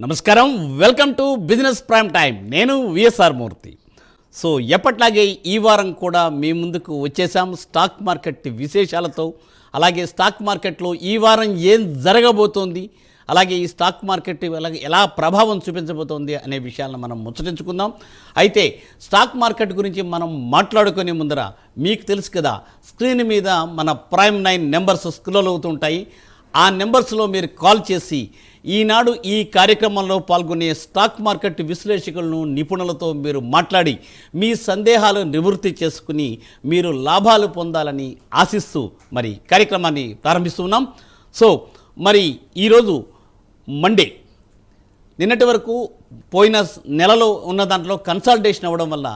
నమస్కారం, welcome to business prime time. నేను VSR మూర్తి. So ఎప్పట్లాగే ఈ వారం కూడా మీ ముందుకు వచ్చేసాం స్టాక్ మార్కెట్ విశేషాలతో. అలాగే స్టాక్ మార్కెట్లో ఈ వారం ఏం జరగబోతోంది, అలాగే ఈ స్టాక్ మార్కెట్ ఎలా ప్రభావం చూపించబోతోంది అనే విషయాలను మనం ముచ్చటించుకుందాం. అయితే స్టాక్ మార్కెట్ గురించి మనం మాట్లాడుకునే ముందర మీకు తెలుసు కదా, స్క్రీన్ మీద మన ప్రైమ్ 9 నెంబర్స్ స్క్రోల్ అవుతుంటాయి. ఆ నెంబర్స్లో మీరు కాల్ చేసి ఈనాడు ఈ కార్యక్రమంలో పాల్గొనే స్టాక్ మార్కెట్ విశ్లేషకులను, నిపుణులతో మీరు మాట్లాడి మీ సందేహాలు నివృత్తి చేసుకుని మీరు లాభాలు పొందాలని ఆశిస్తూ మరి కార్యక్రమాన్ని ప్రారంభిస్తున్నాం. సో మరి ఈరోజు మండే, నిన్నటి వరకు పోయిన నెలలో ఉన్న దాంట్లో కన్సాలిడేషన్ అవ్వడం వల్ల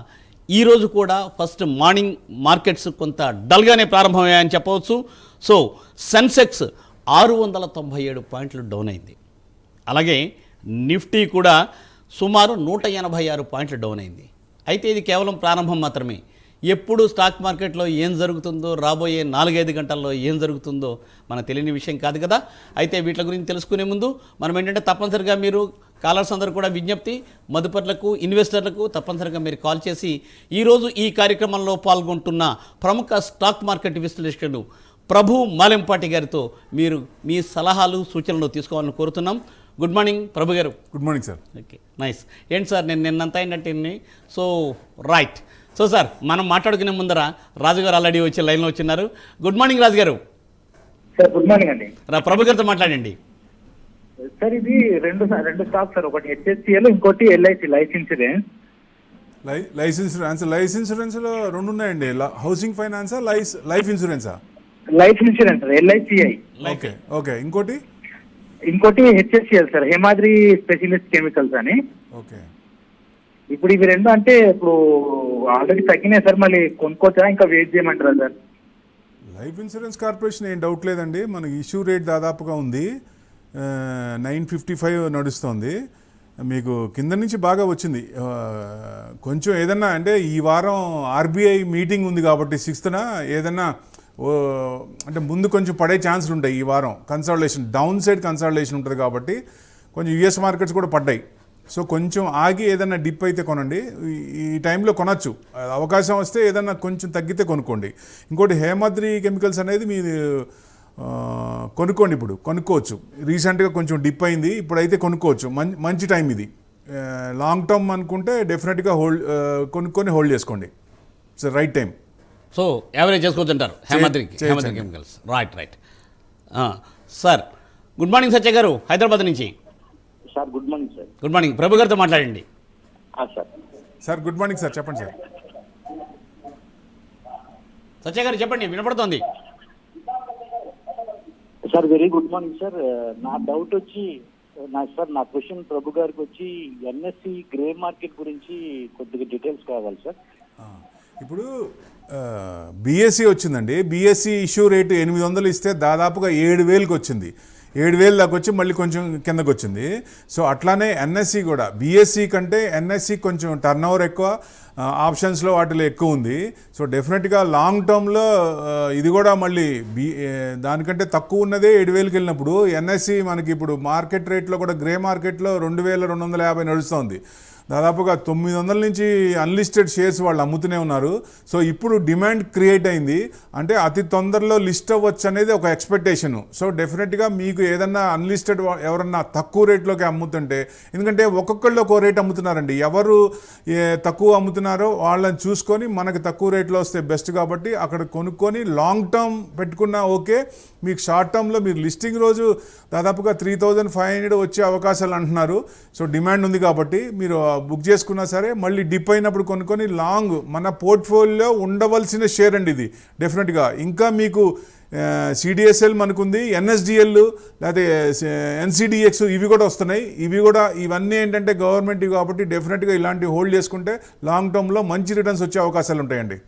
ఈరోజు కూడా ఫస్ట్ మార్నింగ్ మార్కెట్స్ కొంత డల్గానే ప్రారంభమయ్యాయని చెప్పవచ్చు. సో సెన్సెక్స్ 697 పాయింట్లు డౌన్ అయింది. అలాగే నిఫ్టీ కూడా సుమారు 186 పాయింట్లు డౌన్ అయింది. అయితే ఇది కేవలం ప్రారంభం మాత్రమే. ఎప్పుడు స్టాక్ మార్కెట్లో ఏం జరుగుతుందో, రాబోయే 4-5 గంటల్లో ఏం జరుగుతుందో మనకు తెలియని విషయం కాదు కదా. అయితే వీటి గురించి తెలుసుకునే ముందు మనం ఏంటంటే తప్పనిసరిగా మీరు కాలర్స్ అందరూ కూడా విజ్ఞప్తి, మదుపర్లకు, ఇన్వెస్టర్లకు తప్పనిసరిగా మీరు కాల్ చేసి ఈరోజు ఈ కార్యక్రమంలో పాల్గొంటున్న ప్రముఖ స్టాక్ మార్కెట్ విశ్లేషకులు ప్రభు మాలెంపాటి గారితో మీరు మీ సలహాలు, సూచనలు తీసుకోవాలని కోరుతున్నాం. గుడ్ మార్నింగ్ ప్రభు గారు. Good morning sir. Okay, nice. ఏంటి సార్, నిన్నంతా ఏంటంటే సో రైట్. సో సార్, మనం మాట్లాడుకునే ముందర రాజుగారు ఆల్రెడీ వచ్చి లైన్లో వచ్చినారు. గుడ్ మార్నింగ్ రాజు గారు. సార్ గుడ్ మార్నింగ్ అండి. ప్రభు గారితో మాట్లాడండి. సార్ ఇది రెండు స్టాక్ సార్, ఒకటి హెచ్ఎస్సిఎల్, ఇంకోటి LIC life insurance. Life insurance లో రెండు ఉన్నాయండి. హౌసింగ్ ఫైనాన్స్, లైఫ్ ఇన్సూరెన్సా? లైఫ్ ఇన్సూరెన్స్ ఎల్ఐసిఐ. Okay okay. ఇంకోటి HSCL sir, Hemadri specialist chemicals అని. ఓకే. ఇప్పుడు ఇవి రెండు అంటే ఇప్పుడు ఆల్రెడీ తగ్గినాయి సార్, మళ్ళీ కొనుక్కోవచ్చా, ఇంకా వెయిట్ చేయమంటారా సార్? లైఫ్ ఇన్సూరెన్స్ కార్పొరేషన్ ఏం డౌట్ లేదండి. మనకి ఇష్యూ రేట్ దాదాపుగా ఉంది, 955 నడుస్తుంది. మీకు కింద నుంచి బాగా వచ్చింది. కొంచెం ఏదన్నా అంటే ఈ వారం ఆర్బీఐ మీటింగ్ ఉంది కాబట్టి 6th ఏదన్నా అంటే ముందు కొంచెం పడే ఛాన్సులు ఉంటాయి. ఈ వారం కన్సాలిడేషన్, డౌన్ సైడ్ కన్సాలిడేషన్ ఉంటుంది కాబట్టి కొంచెం యుఎస్ మార్కెట్స్ కూడా పడ్డాయి. సో కొంచెం ఆగి ఏదన్నా డిప్ అయితే కొనండి. ఈ టైంలో కొనచ్చు, అవకాశం వస్తే ఏదన్నా కొంచెం తగ్గితే కొనుక్కోండి. ఇంకోటి హేమాద్రి కెమికల్స్ అనేది మీరు కొనుక్కోండి, ఇప్పుడు కొనుక్కోవచ్చు. రీసెంట్గా కొంచెం డిప్ అయింది, ఇప్పుడైతే కొనుక్కోవచ్చు. మంచి టైం ఇది. లాంగ్ టర్మ్ అనుకుంటే డెఫినెట్గా కొనుక్కొని హోల్డ్ చేసుకోండి. It's right time. So average చేసుకోవచ్చు అంటారు Hemadri chemicals. Right. Sir good morning. Satya garu Hyderabad నుంచి. Sir good morning sir. Good morning. Prabhu గారితో మాట్లాడండి. సార్ గుడ్ మార్నింగ్ సార్, చెప్పండి సార్. సత్య గారు చెప్పండి, వినపడుతోంది sir. Very good morning sir. నా డౌట్ వచ్చి నా క్వశ్చన్ ప్రభు గారికి వచ్చి ఎన్ఎస్సి గ్రే మార్కెట్ గురించి కొద్దిగా డీటెయిల్స్ కావాలి సార్. ఇప్పుడు బీఎస్సీ వచ్చిందండి. బీఎస్సీ ఇష్యూ రేటు 800 ఇస్తే దాదాపుగా 7,000కి వచ్చింది. 7,000 దాకా వచ్చి మళ్ళీ కొంచెం కిందకు వచ్చింది. సో అట్లానే ఎన్ఎస్సి కూడా బీఎస్సీ కంటే ఎన్ఎస్సి కొంచెం టర్న్ ఓవర్ ఎక్కువ, ఆప్షన్స్లో వాటిలో ఎక్కువ ఉంది. సో డెఫినెట్గా లాంగ్ టర్మ్లో ఇది కూడా మళ్ళీ దానికంటే తక్కువ ఉన్నదే 7,000కి వెళ్ళినప్పుడు ఎన్ఎస్సి మనకి ఇప్పుడు మార్కెట్ రేట్లో కూడా గ్రే మార్కెట్లో 2,250 నడుస్తుంది. దాదాపుగా 900 నుంచి అన్లిస్టెడ్ షేర్స్ వాళ్ళు అమ్ముతూనే ఉన్నారు. సో ఇప్పుడు డిమాండ్ క్రియేట్ అయింది అంటే అతి తొందరలో లిస్ట్ అవ్వచ్చు అనేది ఒక ఎక్స్పెక్టేషను. సో డెఫినెట్గా మీకు ఏదన్నా అన్లిస్టెడ్ ఎవరన్నా తక్కువ రేట్లోకి అమ్ముతుంటే, ఎందుకంటే ఒక్కొక్కళ్ళు ఒక్కో రేట్ అమ్ముతున్నారండి, ఎవరు తక్కువ అమ్ముతున్నారో వాళ్ళని చూసుకొని మనకు తక్కువ రేట్లో వస్తే బెస్ట్ కాబట్టి అక్కడ కొనుక్కొని లాంగ్ టర్మ్ పెట్టుకున్నా ఓకే. మీకు షార్ట్ టర్మ్లో మీరు లిస్టింగ్ రోజు దాదాపుగా 3,500 వచ్చే అవకాశాలు అంటున్నారు. సో డిమాండ్ ఉంది కాబట్టి మీరు బుక్ చేసుకున్నా సరే మళ్ళీ డిప్ అయినప్పుడు కొనుక్కొని లాంగ్ మన పోర్ట్ఫోలియోలో ఉండవలసిన షేర్ అండి ఇది డెఫినెట్గా. ఇంకా మీకు సిడిఎస్ఎల్ మనకుంది, ఎన్ఎస్డిఎల్ లేకపోతే ఎన్సిడిఎక్స్ ఇవి కూడా వస్తున్నాయి. ఇవన్నీ ఏంటంటే గవర్నమెంట్ కాబట్టి డెఫినెట్గా ఇలాంటివి హోల్డ్ చేసుకుంటే లాంగ్ టర్మ్లో మంచి రిటర్న్స్ వచ్చే అవకాశాలు ఉంటాయండి.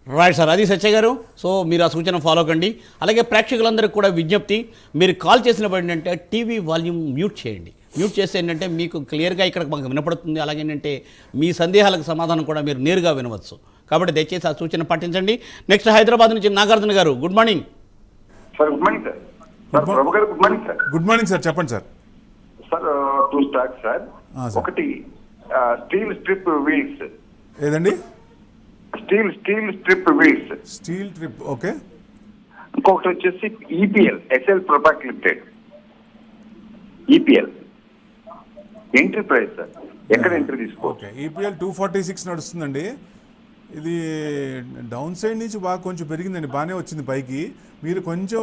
రైట్ సార్, అది సత్య గారు. సో మీరు ఆ సూచన ఫాలో కండి. అలాగే ప్రేక్షకులందరికీ కూడా విజ్ఞప్తి, మీరు కాల్ చేసినప్పుడు ఏంటంటే టీవీ వాల్యూమ్ మ్యూట్ చేయండి. మ్యూట్ చేస్తే ఏంటంటే మీకు క్లియర్గా ఇక్కడ మాకు వినపడుతుంది. అలాగే ఏంటంటే మీ సందేహాలకు సమాధానం కూడా మీరు నేరుగా వినవచ్చు. కాబట్టి దయచేసి ఆ సూచన పాటించండి. నెక్స్ట్ హైదరాబాద్ నుంచి Nagarjuna garu. Good morning sir. Good morning sir. Good morning sir. Good morning sir, చెప్పండి sir. Sir 2 stocks sir. Sir. ఒకటి స్టీల్ స్ట్రిప్ వీల్స్. ఏదండి? Steel strip wheels. Steel trip, okay. ఇంకొకటి వచ్చేసి EPL, Essel propack limited. EPL entry price sir, ఎక్కడ entry తీసుకోవచ్చు? Okay, EPL 246 నడుస్తుందండి. ఇది down side నుంచి బాగా కొంచెం పెరిగిందండి, బాగానే వచ్చింది పైకి. మీరు కొంచెం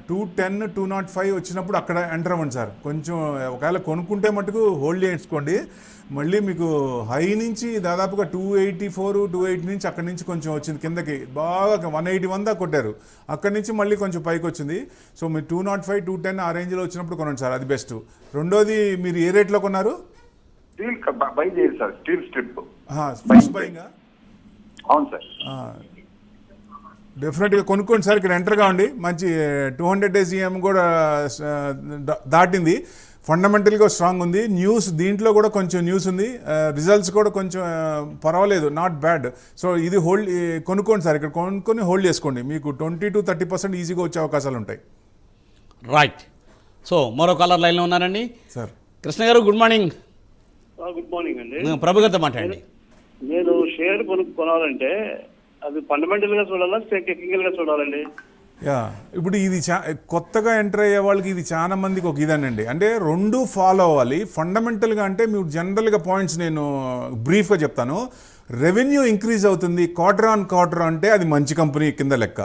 210, 205 వచ్చినప్పుడు అక్కడ ఎంటర్ అవ్వండి సార్. కొంచెం ఒకవేళ కొనుక్కుంటే మటుకు హోల్డ్ చేసుకోండి. మళ్ళీ మీకు హై నుంచి దాదాపుగా 284, 280 నుంచి అక్కడి నుంచి కొంచెం వచ్చింది కిందకి, బాగా 181 దాకా కొట్టారు. అక్కడి నుంచి మళ్ళీ కొంచెం పైకి వచ్చింది. సో మీరు 205, 210 ఆ రేంజ్లో వచ్చినప్పుడు కొనండి సార్, అది బెస్ట్. రెండోది, మీరు ఏ రేట్లో కొన్నారు? స్టీల్ బై చేయాలి సార్, స్టీల్ స్ట్రిప్ ఫస్ట్ బైంగా? అవును సార్. డెఫినెట్గా కొనుక్కోండి సార్, ఇక్కడ ఎంటర్ కావండి. మంచి 200 days EM కూడా దాటింది. ఫండమెంటల్గా స్ట్రాంగ్ ఉంది. న్యూస్ దీంట్లో కూడా కొంచెం న్యూస్ ఉంది, రిజల్ట్స్ కూడా కొంచెం పర్వాలేదు, నాట్ బ్యాడ్. సో ఇది హోల్డ్ కొనుక్కోండి సార్, ఇక్కడ కొనుక్కొని హోల్డ్ చేసుకోండి. మీకు 20 to 30% ఈజీగా వచ్చే అవకాశాలు ఉంటాయి. రైట్. సో మరో కాలర్ లైన్లో ఉన్నారండి సార్. కృష్ణ గారు, గుడ్ మార్నింగ్. గుడ్ మార్నింగ్ అండి. ప్రభు గారితో మాట్లాడండి. నేను షేర్ కొనాలంటే అది ఫండమెంటల్ గా చూడాలా, టెక్నికల్ గా చూడాలండి? యా, ఇప్పుడు ఇది కొత్తగా ఎంటర్ అయ్యే వాళ్ళకి ఇది చాలా మందికి ఒక ఇదేనండి. అంటే రెండు ఫాలో అవ్వాలి. ఫండమెంటల్గా అంటే మీరు జనరల్గా పాయింట్స్ నేను బ్రీఫ్గా చెప్తాను. రెవెన్యూ ఇంక్రీజ్ అవుతుంది క్వార్టర్ ఆన్ క్వార్టర్ అంటే అది మంచి కంపెనీ కింద లెక్క.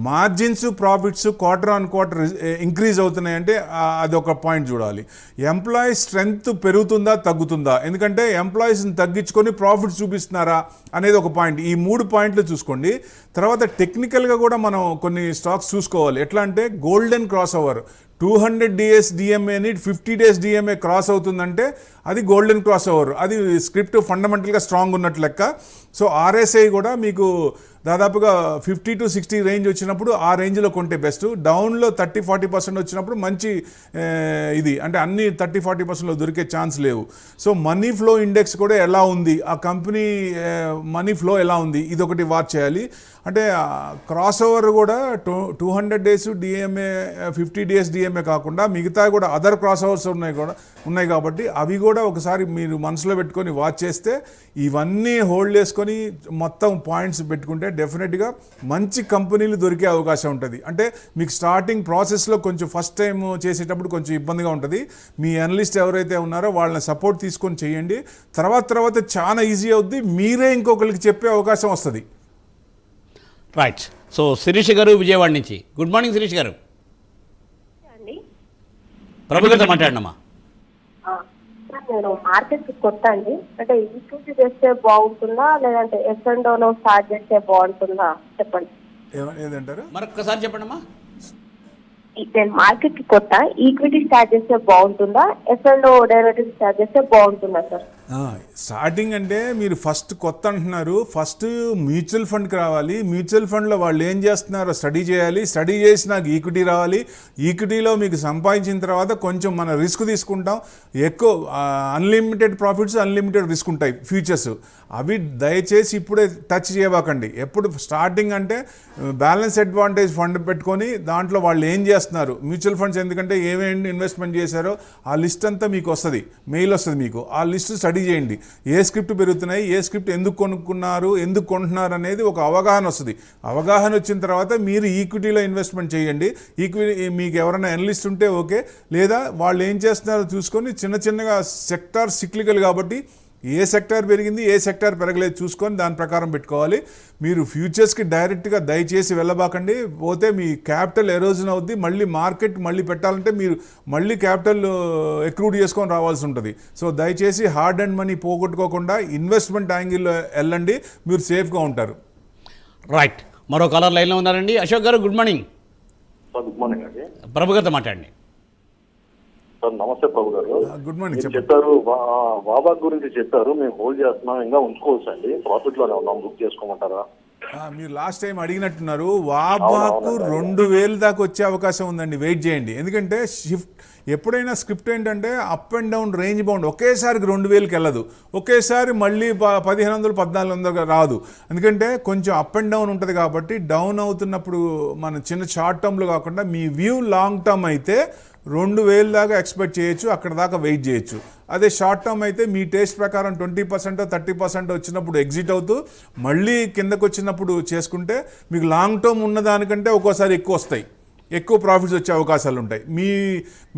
Margins, profits quarter on quarter increase అవుతున్నాయంటే అది ఒక పాయింట్ చూడాలి. ఎంప్లాయీస్ స్ట్రెంగ్త్ పెరుగుతుందా తగ్గుతుందా, ఎందుకంటే ఎంప్లాయీస్ని తగ్గించుకొని ప్రాఫిట్స్ చూపిస్తున్నారా అనేది ఒక పాయింట్. ఈ 3 పాయింట్లు చూసుకోండి. తర్వాత టెక్నికల్గా కూడా మనం కొన్ని స్టాక్స్ చూసుకోవాలి. ఎట్లా అంటే golden cross over 200 days DMAని 50 days DMA cross అవుతుందంటే అది గోల్డెన్ క్రాస్ ఓవర్, అది స్క్రిప్ట్ ఫండమెంటల్గా స్ట్రాంగ్ ఉన్నట్లు లెక్క. సో RSI కూడా మీకు దాదాపుగా 50 to 60 రేంజ్ వచ్చినప్పుడు ఆ రేంజ్లో కొంటే బెస్ట్. డౌన్లో 30-40% వచ్చినప్పుడు మంచి ఇది, అంటే అన్ని 30-40%లో దొరికే ఛాన్స్ లేవు. సో మనీ ఫ్లో ఇండెక్స్ కూడా ఎలా ఉంది, ఆ కంపెనీ మనీ ఫ్లో ఎలా ఉంది, ఇది ఒకటి వాచ్ చేయాలి. అంటే క్రాస్ ఓవర్ కూడా 200 days DMA, 50 days DMA కాకుండా మిగతా కూడా అదర్ క్రాస్ ఓవర్స్ ఉన్నాయి కాబట్టి అవి కూడా ఒకసారి మీరు మనసులో పెట్టుకొని వాచ్ చేస్తే, ఇవన్నీ హోల్డ్ చేసుకొని మొత్తం పాయింట్స్ పెట్టుకుంటే డెఫినెట్గా మంచి కంపెనీలు దొరికే అవకాశం ఉంటుంది. అంటే మీకు స్టార్టింగ్ ప్రాసెస్లో కొంచెం ఫస్ట్ టైం చేసేటప్పుడు కొంచెం ఇబ్బందిగా ఉంటుంది. మీ అనలిస్ట్ ఎవరైతే ఉన్నారో వాళ్ళని సపోర్ట్ తీసుకొని చేయండి. తర్వాత చాలా ఈజీ అవుద్ది, మీరే ఇంకొకరికి చెప్పే అవకాశం వస్తుంది. రైట్. సో శిరీష్ గారు విజయవాడ నుంచి. గుడ్ మార్నింగ్ శిరీష్ గారు. ప్రభు గారితో మాట్లాడినమ్మా. నేను మార్కెట్ కొత్త అండి, అంటే ఈక్విటీ చేస్తే బాగుంటుందా లేదంటే F&Oలో స్టార్ట్ చేస్తే బాగుంటుందా చెప్పండి. ఏదంటారు? మరొకసారి చెప్పండి అమ్మా. నేను మార్కెట్ కి కొత్త, ఈక్విటీ స్టార్ట్ చేస్తే బాగుంటుందా, F&O డెరివేటివ్ స్టార్ట్ చేస్తే బాగుంటుందా సార్? స్టార్టింగ్ అంటే మీరు ఫస్ట్ కొత్త అంటున్నారు, ఫస్ట్ మ్యూచువల్ ఫండ్కి రావాలి. మ్యూచువల్ ఫండ్లో వాళ్ళు ఏం చేస్తున్నారో స్టడీ చేయాలి. స్టడీ చేసి నాకు ఈక్విటీ రావాలి. ఈక్విటీలో మీకు సంపాదించిన తర్వాత కొంచెం మన రిస్క్ తీసుకుంటాం. ఎక్కువ అన్లిమిటెడ్ ప్రాఫిట్స్, అన్లిమిటెడ్ రిస్క్ ఉంటాయి ఫ్యూచర్స్. అవి దయచేసి ఇప్పుడే టచ్ చేయబాకండి. ఎప్పుడు స్టార్టింగ్ అంటే బ్యాలెన్స్ అడ్వాంటేజ్ ఫండ్ పెట్టుకొని దాంట్లో వాళ్ళు ఏం చేస్తున్నారు, మ్యూచువల్ ఫండ్స్ ఎందుకంటే ఏమేమి ఇన్వెస్ట్మెంట్ చేశారో ఆ లిస్ట్ అంతా మీకు వస్తుంది, మెయిల్ వస్తుంది మీకు. ఆ లిస్ట్ స్టడీ చేయండి. ఏ స్క్రిప్ట్ పెరుగుతున్నాయి, ఏ స్క్రిప్ట్ ఎందుకు కొనుక్కున్నారు, ఎందుకు కొంటున్నారు అనేది ఒక అవగాహన వస్తుంది. అవగాహన వచ్చిన తర్వాత మీరు ఈక్విటీలో ఇన్వెస్ట్మెంట్ చేయండి. ఈక్విటీ మీకు ఎవరైనా అనలిస్ట్ ఉంటే ఓకే, లేదా వాళ్ళు ఏం చేస్తున్నారో చూసుకొని చిన్నగా సెక్టార్ సిక్లికల్ కాబట్టి ఏ సెక్టార్ పెరిగింది, ఏ సెక్టార్ పెరగలేదు చూసుకొని దాని ప్రకారం పెట్టుకోవాలి. మీరు ఫ్యూచర్స్కి డైరెక్ట్గా దయచేసి వెళ్ళబాకండి. పోతే మీ క్యాపిటల్ ఎరోజన్ అవుద్ది. మళ్ళీ మార్కెట్ పెట్టాలంటే మీరు మళ్ళీ క్యాపిటల్ ఎక్రూడ్ చేసుకొని రావాల్సి ఉంటుంది. సో దయచేసి హార్డ్ అండ్ మనీ పోగొట్టుకోకుండా ఇన్వెస్ట్మెంట్ యాంగిల్లో వెళ్ళండి, మీరు సేఫ్గా ఉంటారు. రైట్. మరో కాలర్ లైన్లో ఉన్నారండి. Ashok garu, good morning. Good morning అండి. ప్రభు గారితో మాట్లాడండి. సార్ నమస్తే ప్రభు గారు. Good morning. చెప్పారు వాబా గురించి చెప్పారు, మేము హోల్డ్ చేస్తున్నాం, ఇంకా ఉంచుకోవచ్చు అండి, ప్రాఫిట్ లోనే ఉన్నాం, బుక్ చేసుకోమంటారా? మీరు లాస్ట్ టైం అడిగినట్టున్నారు. వాబాకు 2000 దాకా వచ్చే అవకాశం ఉందండి, వెయిట్ చేయండి. ఎందుకంటే ఎప్పుడైనా స్క్రిప్ట్ ఏంటంటే up and down range bound, ఒకేసారికి 2000కి వెళ్ళదు, ఒకేసారి మళ్ళీ 1500-1400 రాదు. ఎందుకంటే కొంచెం అప్ అండ్ డౌన్ ఉంటుంది కాబట్టి డౌన్ అవుతున్నప్పుడు మన చిన్న షార్ట్ టర్మ్లో కాకుండా మీ వ్యూ లాంగ్ టర్మ్ అయితే 2000 దాకా ఎక్స్పెక్ట్ చేయొచ్చు, అక్కడ దాకా వెయిట్ చేయొచ్చు. అదే షార్ట్ టర్మ్ అయితే మీ టేస్ట్ ప్రకారం 20% 30% వచ్చినప్పుడు ఎగ్జిట్ అవుతూ మళ్ళీ కిందకు వచ్చినప్పుడు చేసుకుంటే మీకు లాంగ్ టర్మ్ ఉన్నదానికంటే ఒక్కోసారి ఎక్కువ వస్తాయి, ఎక్కువ ప్రాఫిట్స్ వచ్చే అవకాశాలు ఉంటాయి.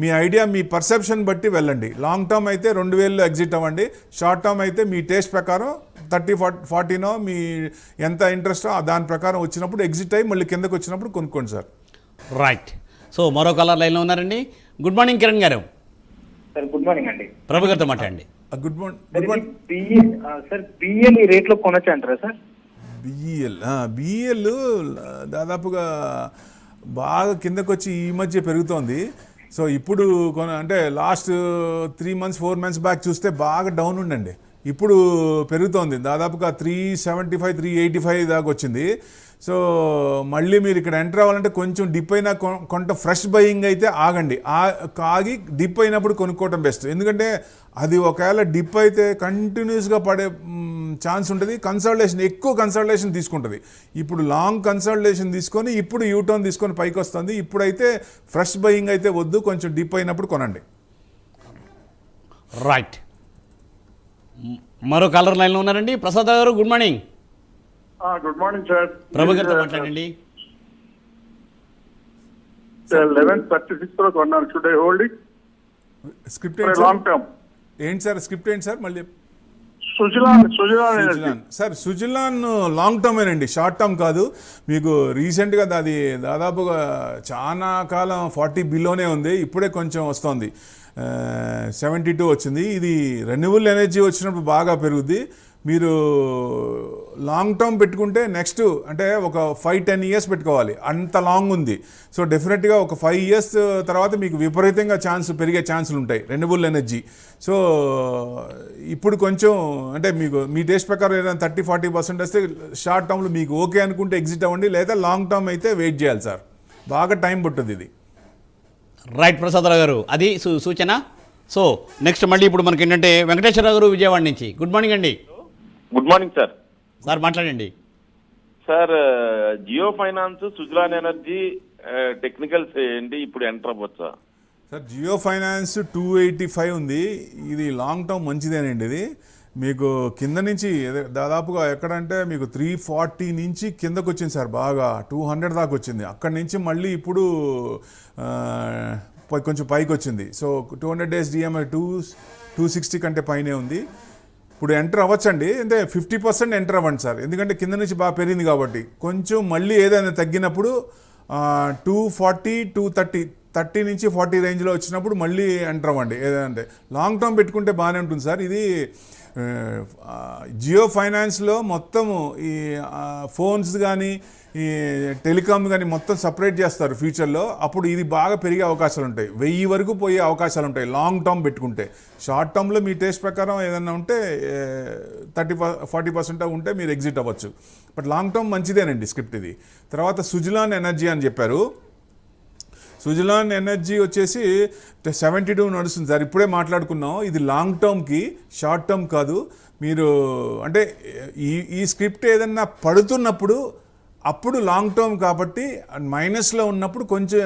మీ ఐడియా, మీ పర్సెప్షన్ బట్టి వెళ్ళండి. లాంగ్ టర్మ్ అయితే 2000లో ఎగ్జిట్ అవ్వండి. షార్ట్ టర్మ్ అయితే మీ టేస్ట్ ప్రకారం 30-40నో మీ ఎంత ఇంట్రెస్టో దాని ప్రకారం వచ్చినప్పుడు ఎగ్జిట్ అయ్యి మళ్ళీ కిందకు వచ్చినప్పుడు కొనుక్కోండి సార్. రైట్. సో మరో కాలర్ లైన్లో ఉన్నారండి. గుడ్ మార్నింగ్ కిరణ్ గారు. సార్ గుడ్ మార్నింగ్ అండి. ప్రభు గారితో మాట్లాడండి. Good morning. సార్ బిఎల్ ఈ రేట్లో కొనొచ్చు అంటారా సార్? బిఎల్ దాదాపుగా బాగా కిందకు వచ్చి ఈ మధ్య పెరుగుతోంది. సో ఇప్పుడు అంటే లాస్ట్ 3 months 4 months బ్యాక్ చూస్తే బాగా డౌన్ ఉండండి. ఇప్పుడు పెరుగుతోంది, దాదాపుగా 375 385 దాకా వచ్చింది. సో మళ్ళీ మీరు ఇక్కడ ఎంటర్ అవ్వాలంటే కొంచెం డిప్ అయినా కొంత ఫ్రెష్ బయింగ్ అయితే ఆగండి. ఆగి డిప్ అయినప్పుడు కొనుక్కోవటం బెస్ట్. ఎందుకంటే అది ఒకవేళ డిప్ అయితే కంటిన్యూస్గా పడే ఛాన్స్ ఉంటుంది. ఎక్కువ కన్సల్టేషన్ తీసుకుంటుంది. ఇప్పుడు లాంగ్ కన్సల్టేషన్ తీసుకొని ఇప్పుడు యూటర్న్ తీసుకొని పైకి వస్తుంది. ఇప్పుడైతే ఫ్రెష్ బయింగ్ అయితే వద్దు, కొంచెం డిప్ అయినప్పుడు కొనండి. రైట్. మరో కాలర్ లైన్లో ఉన్నారండి. Prasad garu good morning. Good morning sir. Prabhu గారితో మాట్లాడండి. 11:36 కొన్నాను. Should I hold it script long term? ఏంటి సార్ స్క్రిప్ట్ ఏంటి సార్? మళ్ళీ సుజలాన్ సార్, సుజలాన్ లాంగ్ టర్మేనండి, షార్ట్ టర్మ్ కాదు. మీకు రీసెంట్గా అది దాదాపుగా చాలా కాలం 40 బిలోనే ఉంది, ఇప్పుడే కొంచెం వస్తుంది, 72 వచ్చింది. ఇది రెన్యూవబుల్ ఎనర్జీ వచ్చినప్పుడు బాగా పెరుగుద్ది. మీరు లాంగ్ టర్మ్ పెట్టుకుంటే నెక్స్ట్ అంటే ఒక 5-10 years పెట్టుకోవాలి, అంత లాంగ్ ఉంది. సో డెఫినెట్గా ఒక 5 years తర్వాత మీకు విపరీతంగా పెరిగే ఛాన్సులు ఉంటాయి రెన్యూవబుల్ ఎనర్జీ. సో ఇప్పుడు కొంచెం అంటే మీకు మీ టేస్ట్ ప్రకారం ఏదైనా 30-40% వస్తే షార్ట్ టర్మ్లో మీకు ఓకే అనుకుంటే ఎగ్జిట్ అవ్వండి, లేదా లాంగ్ టర్మ్ అయితే వెయిట్ చేయాలి సార్, బాగా టైం పట్టుద్ది ఇది. రైట్ ప్రసాదరావు గారు, అది సూచన. సో నెక్స్ట్ మళ్ళీ ఇప్పుడు మనకి ఏంటంటే వెంకటేశ్వరరావు గారు విజయవాడ నుంచి. గుడ్ మార్నింగ్ అండి. Good morning sir. సార్ మాట్లాడండి. Sir Jio Finance, Suzlon Energy technicals ఏంటి, ఇప్పుడు ఎంటర్ అవ్వచ్చా సార్? జియో ఫైనాన్స్ 285 ఉంది, ఇది లాంగ్ టర్మ్ మంచిదేనండి. ఇది మీకు కింద నుంచి దాదాపుగా ఎక్కడంటే మీకు 340 నుంచి కిందకు వచ్చింది సార్, బాగా 200 దాకా వచ్చింది. అక్కడి నుంచి మళ్ళీ ఇప్పుడు కొంచెం పైకి వచ్చింది. సో 200 days DMI 260 కంటే పైనే ఉంది. ఇప్పుడు ఎంటర్ అవ్వచ్చండి, అంటే 50% ఎంటర్ అవ్వండి సార్, ఎందుకంటే కింద నుంచి బాగా పెరిగింది కాబట్టి. కొంచెం మళ్ళీ ఏదైనా తగ్గినప్పుడు 240 230 నుంచి 40 రేంజ్లో వచ్చినప్పుడు మళ్ళీ ఎంటర్ అవ్వండి. ఏదంటే లాంగ్ టర్మ్ పెట్టుకుంటే బాగానే ఉంటుంది సార్. ఇది జియో ఫైనాన్స్లో మొత్తము ఈ ఫోన్స్ కానీ ఈ టెలికామ్ కానీ మొత్తం సపరేట్ చేస్తారు ఫ్యూచర్లో. అప్పుడు ఇది బాగా పెరిగే అవకాశాలు ఉంటాయి, 1000 వరకు పోయే అవకాశాలు ఉంటాయి లాంగ్ టర్మ్ పెట్టుకుంటే. షార్ట్ టర్మ్లో మీ టేస్ట్ ప్రకారం ఏదైనా ఉంటే 30-40% ఉంటే మీరు ఎగ్జిట్ అవ్వచ్చు. బట్ లాంగ్ టర్మ్ మంచిదేనండి స్క్రిప్ట్ ఇది. తర్వాత సుజలాన్ ఎనర్జీ అని చెప్పారు. సుజలాన్ ఎనర్జీ వచ్చేసి 72 నడుస్తుంది సార్, ఇప్పుడే మాట్లాడుకున్నాం. ఇది లాంగ్ టర్మ్కి, షార్ట్ టర్మ్ కాదు. మీరు అంటే ఈ స్క్రిప్ట్ ఏదన్నా పడుతున్నప్పుడు అప్పుడు లాంగ్ టర్మ్ కాబట్టి మైనస్లో ఉన్నప్పుడు కొంచెం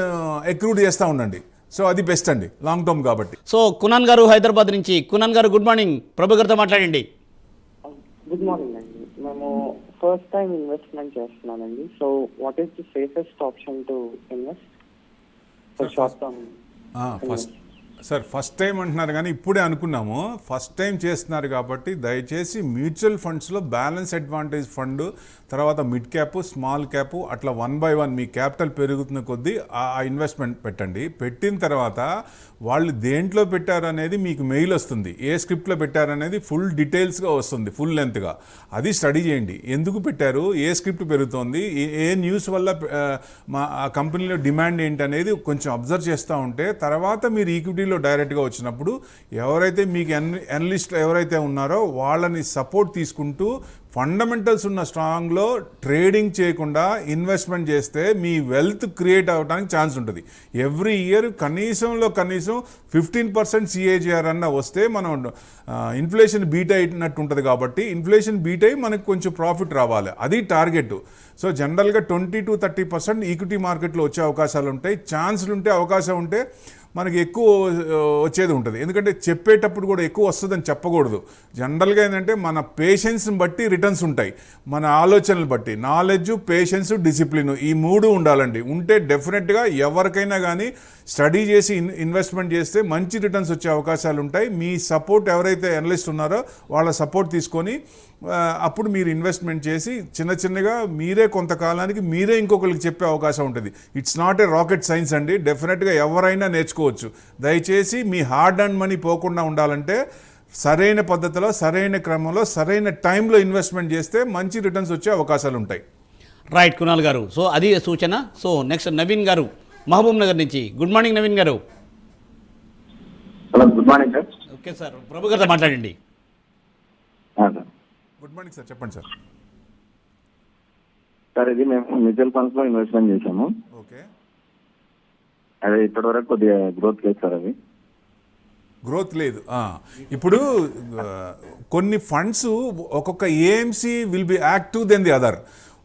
ఎక్రూడ్ చేస్తూ ఉండండి. సో అది బెస్ట్ అండి లాంగ్ టర్మ్ కాబట్టి. సో కునాన్ గారు హైదరాబాద్ నుంచి. కునాన్ గారు గుడ్ మార్నింగ్. ప్రభు గారితో మాట్లాడండి. గుడ్ మార్నింగ్ అండి. మేము ఫస్ట్ టైం ఇన్వెస్ట్మెంట్ చేస్తున్నానండి. So what is the safest option to invest for short term? First time అంటున్నారు కానీ ఇప్పుడే అనుకున్నాము, ఫస్ట్ టైం చేస్తున్నారు కాబట్టి దయచేసి మ్యూచువల్ ఫండ్స్లో బ్యాలెన్స్ అడ్వాంటేజ్ ఫండ్, తర్వాత మిడ్ క్యాప్, స్మాల్ క్యాప్, అట్లా 1 by 1 మీ క్యాపిటల్ పెరుగుతున్న కొద్దీ ఆ ఇన్వెస్ట్మెంట్ పెట్టండి. పెట్టిన తర్వాత వాళ్ళు దేంట్లో పెట్టారనేది మీకు మెయిల్ వస్తుంది, ఏ స్క్రిప్ట్లో పెట్టారనేది ఫుల్ డీటెయిల్స్గా వస్తుంది, ఫుల్ లెంత్గా. అది స్టడీ చేయండి, ఎందుకు పెట్టారు, ఏ స్క్రిప్ట్ పెరుగుతోంది, ఏ న్యూస్ వల్ల ఆ కంపెనీలో డిమాండ్ ఏంటనేది కొంచెం అబ్జర్వ్ చేస్తూ ఉంటే తర్వాత మీరు ఈక్విటీలో డైరెక్ట్గా వచ్చినప్పుడు ఎవరైతే మీకు అనలిస్టులు ఎవరైతే ఉన్నారో వాళ్ళని సపోర్ట్ తీసుకుంటూ ఫండమెంటల్స్ ఉన్న స్ట్రాంగ్లో ట్రేడింగ్ చేయకుండా ఇన్వెస్ట్మెంట్ చేస్తే మీ వెల్త్ క్రియేట్ అవ్వడానికి ఛాన్స్ ఉంటుంది. ఎవ్రీ ఇయర్ కనీసం 15% CAGR అన్న వస్తే మనం ఇన్ఫ్లేషన్ బీట్ అయినట్టు ఉంటుంది. కాబట్టి ఇన్ఫ్లేషన్ బీట్ అయ్యి మనకు కొంచెం ప్రాఫిట్ రావాలి, అది టార్గెట్. సో జనరల్గా 20-30% ఈక్విటీ మార్కెట్లో వచ్చే అవకాశాలు ఉంటాయి. ఛాన్స్లు ఉంటే, అవకాశం ఉంటే మనకి ఎక్కువ వచ్చేది ఉంటుంది. ఎందుకంటే చెప్పేటప్పుడు కూడా ఎక్కువ వస్తుందని చెప్పకూడదు. జనరల్గా ఏంటంటే మన పేషెన్స్ని బట్టి రిటర్న్స్ ఉంటాయి, మన ఆలోచనలు బట్టి. నాలెడ్జ్, పేషెన్స్, డిసిప్లిన్ ఈ 3 ఉండాలండి. ఉంటే డెఫినెట్గా ఎవరికైనా కానీ స్టడీ చేసి ఇన్వెస్ట్మెంట్ చేస్తే మంచి రిటర్న్స్ వచ్చే అవకాశాలు ఉంటాయి. మీ సపోర్ట్ ఎవరైతే అనలిస్ట్ ఉన్నారో వాళ్ళ సపోర్ట్ తీసుకొని అప్పుడు మీరు ఇన్వెస్ట్మెంట్ చేసి చిన్నగా మీరే కొంతకాలానికి మీరే ఇంకొకరికి చెప్పే అవకాశం ఉంటుంది. It's not a rocket science అండి, డెఫినెట్గా ఎవరైనా నేర్చుకోవచ్చు. దయచేసి మీ హార్డ్ అండ్ మనీ పోకుండా ఉండాలంటే సరైన పద్ధతిలో, సరైన క్రమంలో, సరైన టైంలో ఇన్వెస్ట్మెంట్ చేస్తే మంచి రిటర్న్స్ వచ్చే అవకాశాలు ఉంటాయి. రైట్ కునాల్ గారు, సో అది సూచన. సో నెక్స్ట్ నవీన్ గారు మహబూబ్ నగర్ నుంచి. Good morning Naveen garu. Hello, good morning sir. Okay sir, Prabhu గారితో మాట్లాడండి. గుడ్ మార్నింగ్ సార్, చెప్పండి సార్. సార్, ఇది మేము మ్యూచువల్ ఫండ్స్ లో ఇన్వెస్ట్మెంట్ చేశాము. ఓకే, అదే ఇప్పటివరకు కొద్దిగా గ్రోత్ లేదు సార్. అది గ్రోత్ లేదు. ఇప్పుడు కొన్ని ఫండ్స్ ఒక్కొక్క AMC will be active than the other.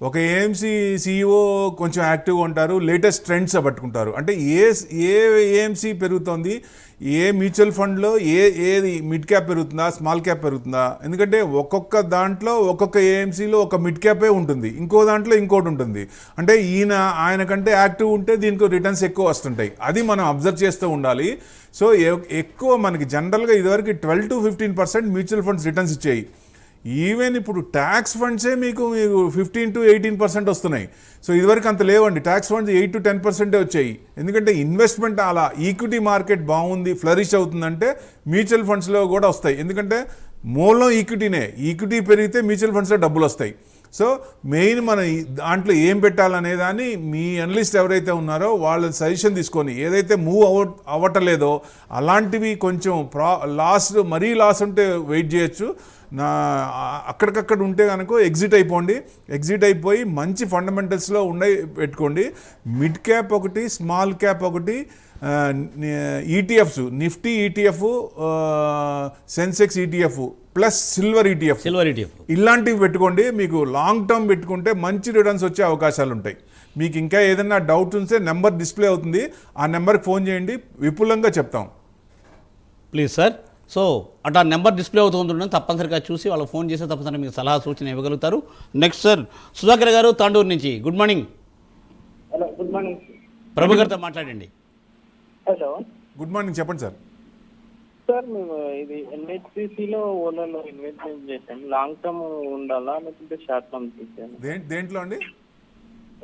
ఒక ఏఎంసీ సిఇఓ కొంచెం యాక్టివ్గా ఉంటారు, లేటెస్ట్ ట్రెండ్స్ పట్టుకుంటారు. అంటే ఏ ఏఎంసీ పెరుగుతోంది, ఏ మ్యూచువల్ ఫండ్లో ఏది మిడ్ క్యాప్ పెరుగుతుందా, స్మాల్ క్యాప్ పెరుగుతుందా? ఎందుకంటే ఒక్కొక్క దాంట్లో ఒక్కొక్క ఏఎంసీలో ఒక మిడ్ క్యాపే ఉంటుంది, ఇంకో దాంట్లో ఇంకోటి ఉంటుంది. అంటే ఆయన కంటే యాక్టివ్ ఉంటే దీనికి రిటర్న్స్ ఎక్కువ వస్తుంటాయి. అది మనం అబ్జర్వ్ చేస్తూ ఉండాలి. సో ఎక్కువ మనకి జనరల్గా ఇదివరకు 12 to 15% మ్యూచువల్ ఫండ్స్ రిటర్న్స్ ఇచ్చాయి. ఈవెన్ ఇప్పుడు ట్యాక్స్ ఫండ్సే మీకు 15 to 18% వస్తున్నాయి. సో ఇదివరకు అంత లేవండి, ట్యాక్స్ ఫండ్స్ 8 to 10% వచ్చాయి. ఎందుకంటే ఇన్వెస్ట్మెంట్ అలా ఈక్విటీ మార్కెట్ బాగుంది, ఫ్లరిష్ అవుతుందంటే మ్యూచువల్ ఫండ్స్లో కూడా వస్తాయి. ఎందుకంటే మూలం ఈక్విటీనే, ఈక్విటీ పెరిగితే మ్యూచువల్ ఫండ్స్లో డబ్బులు వస్తాయి. సో మెయిన్ మన దాంట్లో ఏం పెట్టాలనే దాన్ని మీ అనలిస్ట్ ఎవరైతే ఉన్నారో వాళ్ళ సజెషన్ తీసుకొని ఏదైతే మూవ్ అవ్వటలేదో అలాంటివి కొంచెం మరీ లాస్ ఉంటే వెయిట్ చేయొచ్చు. అక్కడికక్కడ ఉంటే కనుక ఎగ్జిట్ అయిపోండి. ఎగ్జిట్ అయిపోయి మంచి ఫండమెంటల్స్లో పెట్టుకోండి. మిడ్ క్యాప్ ఒకటి, స్మాల్ క్యాప్ ఒకటి, ETFs, Nifty ETF, Sensex ETF plus silver ETF ఇలాంటివి పెట్టుకోండి. మీకు లాంగ్ టర్మ్ పెట్టుకుంటే మంచి రిటర్న్స్ వచ్చే అవకాశాలు ఉంటాయి. మీకు ఇంకా ఏదైనా డౌట్ ఉంటే నెంబర్ డిస్ప్లే అవుతుంది, ఆ నెంబర్కి ఫోన్ చేయండి, విపులంగా చెప్తాం. Please sir. సో అట్లా నెంబర్ డిస్ప్లే అవుతుంటుందని తప్పనిసరిగా చూసి వాళ్ళకి ఫోన్ చేస్తే తప్పనిసరిగా మీకు సలహా సూచన ఇవ్వగలుగుతారు. నెక్స్ట్ సార్ సుధాకర్ గారు తాండూరు నుంచి. Good morning. Hello, good morning. Prabhu గారితో మాట్లాడండి. హలో, గుడ్ మార్నింగ్, చెప్పండి సార్. సార్ మేము ఇది ఎన్హెచ్పిసిలో ఓలాలో ఇన్వెస్ట్మెంట్ చేసాం. లాంగ్ టర్మ్ ఉండాలా లేకుంటే షార్ట్ టర్మ్ తీసాను? దేంట్లో అండి?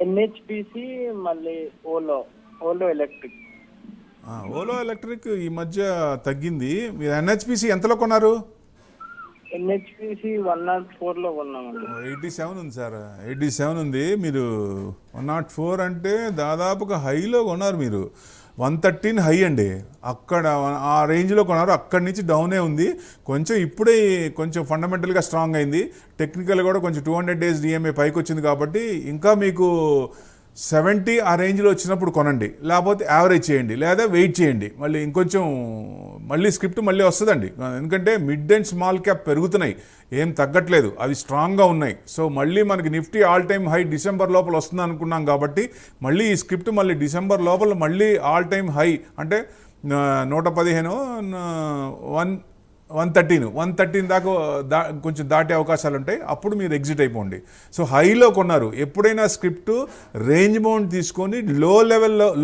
ఎన్హెచ్పిసి మళ్ళీ ఓలో ఎలక్ట్రిక్. ఓలో ఎలక్ట్రిక్ ఈ మధ్య తగ్గింది. మీరు ఎన్హెచ్పిసి ఎంతలో కొన్నారు? ఎన్హెచ్పిసి 104లో కొన్నామండి. 87 ఉంది సార్, 87 ఉంది. మీరు 104 అంటే దాదాపుగా హైలో కొన్నారు. మీరు 113 హై అండి, అక్కడ ఆ రేంజ్లో కొన్నారు. అక్కడి నుంచి డౌనే ఉంది కొంచెం. ఇప్పుడే కొంచెం ఫండమెంటల్గా స్ట్రాంగ్ అయింది. టెక్నికల్ కూడా కొంచెం 200 days డిఎంఏ పైకి వచ్చింది కాబట్టి ఇంకా మీకు 70 ఆ రేంజ్లో వచ్చినప్పుడు కొనండి, లేకపోతే యావరేజ్ చేయండి, లేదా వెయిట్ చేయండి. మళ్ళీ ఇంకొంచెం స్క్రిప్ట్ మళ్ళీ వస్తుందండి. ఎందుకంటే మిడ్ అండ్ స్మాల్ క్యాప్ పెరుగుతున్నాయి, ఏం తగ్గట్లేదు, అవి స్ట్రాంగ్గా ఉన్నాయి. సో మళ్ళీ మనకి Nifty all time high December లోపల వస్తుంది అనుకున్నాం కాబట్టి మళ్ళీ ఈ స్క్రిప్ట్ మళ్ళీ డిసెంబర్ లోపల మళ్ళీ ఆల్ టైమ్ హై అంటే 115, 113 దాకా కొంచెం దాటే అవకాశాలు ఉంటాయి. అప్పుడు మీరు ఎగ్జిట్ అయిపోండి. సో హైలో కొన్నారు. ఎప్పుడైనా స్క్రిప్ట్ రేంజ్ బౌండ్ తీసుకొని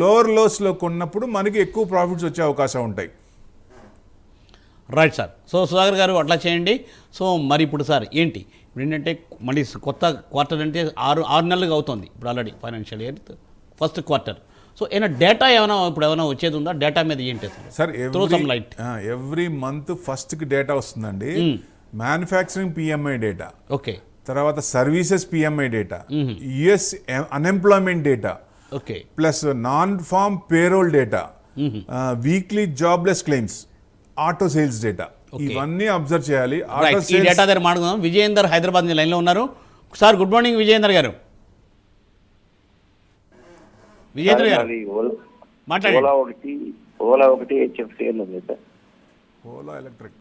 లోవర్ లోస్లో కొన్నప్పుడు మనకి ఎక్కువ ప్రాఫిట్స్ వచ్చే అవకాశం ఉంటాయి. Right sir. సో సుధాకర్ గారు అట్లా చేయండి. సో మరి ఇప్పుడు సార్ ఏంటి ఇప్పుడు ఏంటంటే మళ్ళీ కొత్త క్వార్టర్ అంటే 6 నెలలుగా అవుతుంది ఇప్పుడు already financial year first quarter. So ఏమైనా డేటా ఏమైనా వచ్చేది ఉందా? డేటా మీద ఏంటి సార్? ఎవ్రీ మంత్ ఫస్ట్కి డేటా వస్తుందండి. మ్యానుఫ్యాక్చరింగ్ పిఎంఐ డేటా, ఓకే, తర్వాత services PMI data, US unemployment data, okay, plus non farm payroll data, weekly jobless claims, auto sales data, ఇవన్నీ అబ్జర్వ్ చేయాలి. ఈ డేటా దగ్గర మాట్లాడుకుందాం. విజయేందర్ హైదరాబాద్ లైన్లో ఉన్నారు. సార్ గుడ్ మార్నింగ్ విజయేందర్ గారు. విజయేంద్ర గారు మాట్లాడండి. ఓలా ఒకటి హెచ్ఎఫ్సిఎల్ ఉంది సార్. ఓలా ఎలక్ట్రిక్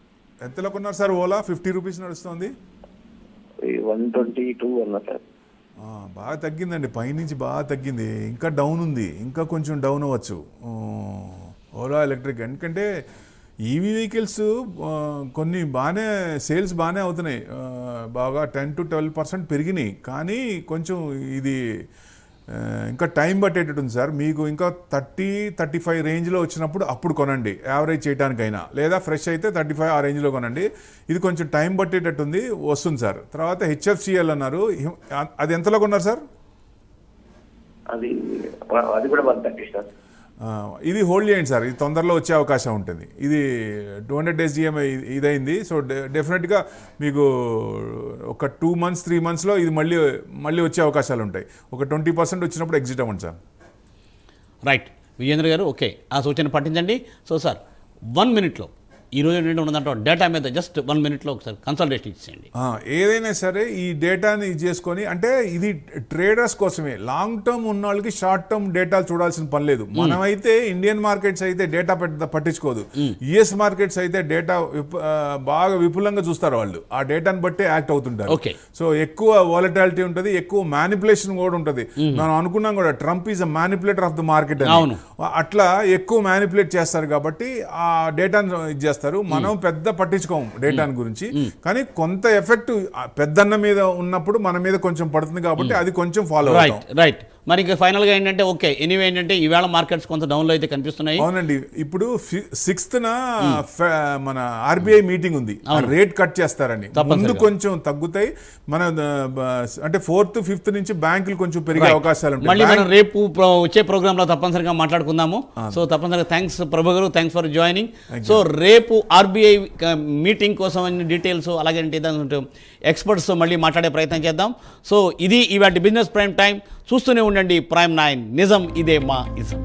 ఎంతలో కొన్నారు సార్? ఓలా 50 రూపీస్ నడుస్తుంది. 122 అన్నా సార్. బాగా తగ్గిందండి, పైనుంచి బాగా తగ్గింది. ఇంకా డౌన్ ఉంది, ఇంకా కొంచెం డౌన్ అవ్వచ్చు. ఓలా ఎలక్ట్రిక్. ఎందుకంటే ఈవీ వెహికల్స్ కొన్ని సేల్స్ బాగానే అవుతున్నాయి, బాగా 10 to 12% పెరిగినాయి. కానీ కొంచెం ఇది ఇంకా టైం పట్టేటట్టు ఉంది సార్. మీకు ఇంకా 30-35 రేంజ్లో వచ్చినప్పుడు అప్పుడు కొనండి, యావరేజ్ చేయడానికైనా. లేదా ఫ్రెష్ అయితే 35 ఆ రేంజ్లో కొనండి. ఇది కొంచెం టైం పట్టేటట్టుంది, వస్తుంది సార్. తర్వాత హెచ్ఎఫ్సిఎల్ అన్నారు, అది ఎంతలో కొన్నారు సార్? అది కూడా 130 సార్. ఇది హోల్డ్ చేయండి సార్, ఇది తొందరలో వచ్చే అవకాశం ఉంటుంది. ఇది 200 days GMI ఇదైంది. సో డెఫినెట్గా మీకు ఒక 2 months 3 monthsలో ఇది మళ్ళీ వచ్చే అవకాశాలు ఉంటాయి. ఒక 20% వచ్చినప్పుడు ఎగ్జిట్ అవ్వండి సార్. రైట్ విజేంద్ర గారు, ఓకే, ఆ సూచన పాటించండి. సో సార్ 1 minute ఈరోజు ఏంటంటే ఉన్నదంటే డేటా మీద జస్ట్ 1 minute ఒకసారి కన్సల్టేషన్ ఇచ్చేయండి. ఏదైనా సరే ఈ డేటాని చేసుకొని, అంటే ఇది ట్రేడర్స్ కోసమే, లాంగ్ టర్మ్ ఉన్న వాళ్ళకి షార్ట్ టర్మ్ డేటా చూడాల్సిన పని లేదు. మనమైతే ఇండియన్ మార్కెట్స్ అయితే డేటా పట్టించుకోదు. యుఎస్ మార్కెట్స్ అయితే డేటా బాగా విపులంగా చూస్తారు వాళ్ళు, ఆ డేటాను బట్టే యాక్ట్ అవుతుంటారు. సో ఎక్కువ వాలటాలిటీ ఉంటుంది, ఎక్కువ మ్యానిపులేషన్ కూడా ఉంటుంది. మనం అనుకున్నాం కూడా Trump is a manipulator of the market అని. అట్లా ఎక్కువ మ్యానిపులేట్ చేస్తారు కాబట్టి ఆ డేటాను ఇది మనం పెద్ద పట్టించుకోము డేటాను గురించి. కానీ కొంత ఎఫెక్ట్ పెద్దన్న మీద ఉన్నప్పుడు మన మీద కొంచెం పడుతుంది కాబట్టి అది కొంచెం ఫాలో అవుతాం. రైట్. మరి ఇంకా ఫైనల్గా ఏంటంటే ఓకే, ఎనీవే ఏంటంటే ఈవేళ మార్కెట్స్ కొంత డౌన్లో అయితే కనిపిస్తున్నాయి. అవునండి, ఇప్పుడు 6th మన ఆర్బీఐ మీటింగ్ ఉంది, రేట్ కట్ చేస్తారని. ముందు కొంచెం తగ్గుతాయి, మన అంటే 4th 5th నుంచి బ్యాంకులు కొంచెం పెరిగే అవకాశాలు ఉంటాయి. మళ్ళీ మనం రేపు వచ్చే ప్రోగ్రాంలో తప్పనిసరిగా మాట్లాడుకుందాము. సో తప్పనిసరిగా థ్యాంక్స్ ప్రభు గారు, థ్యాంక్స్ ఫర్ జాయినింగ్. సో రేపు ఆర్బీఐ మీటింగ్ కోసం అన్ని డీటెయిల్స్ అలాగే ఎక్స్పర్ట్స్తో మళ్ళీ మాట్లాడే ప్రయత్నం చేద్దాం. సో ఇది ఇవాళ బిజినెస్ ప్రైమ్ టైం. చూస్తూనే ఉండండి Prime 9, నిజం ఇదే మా ఇజం.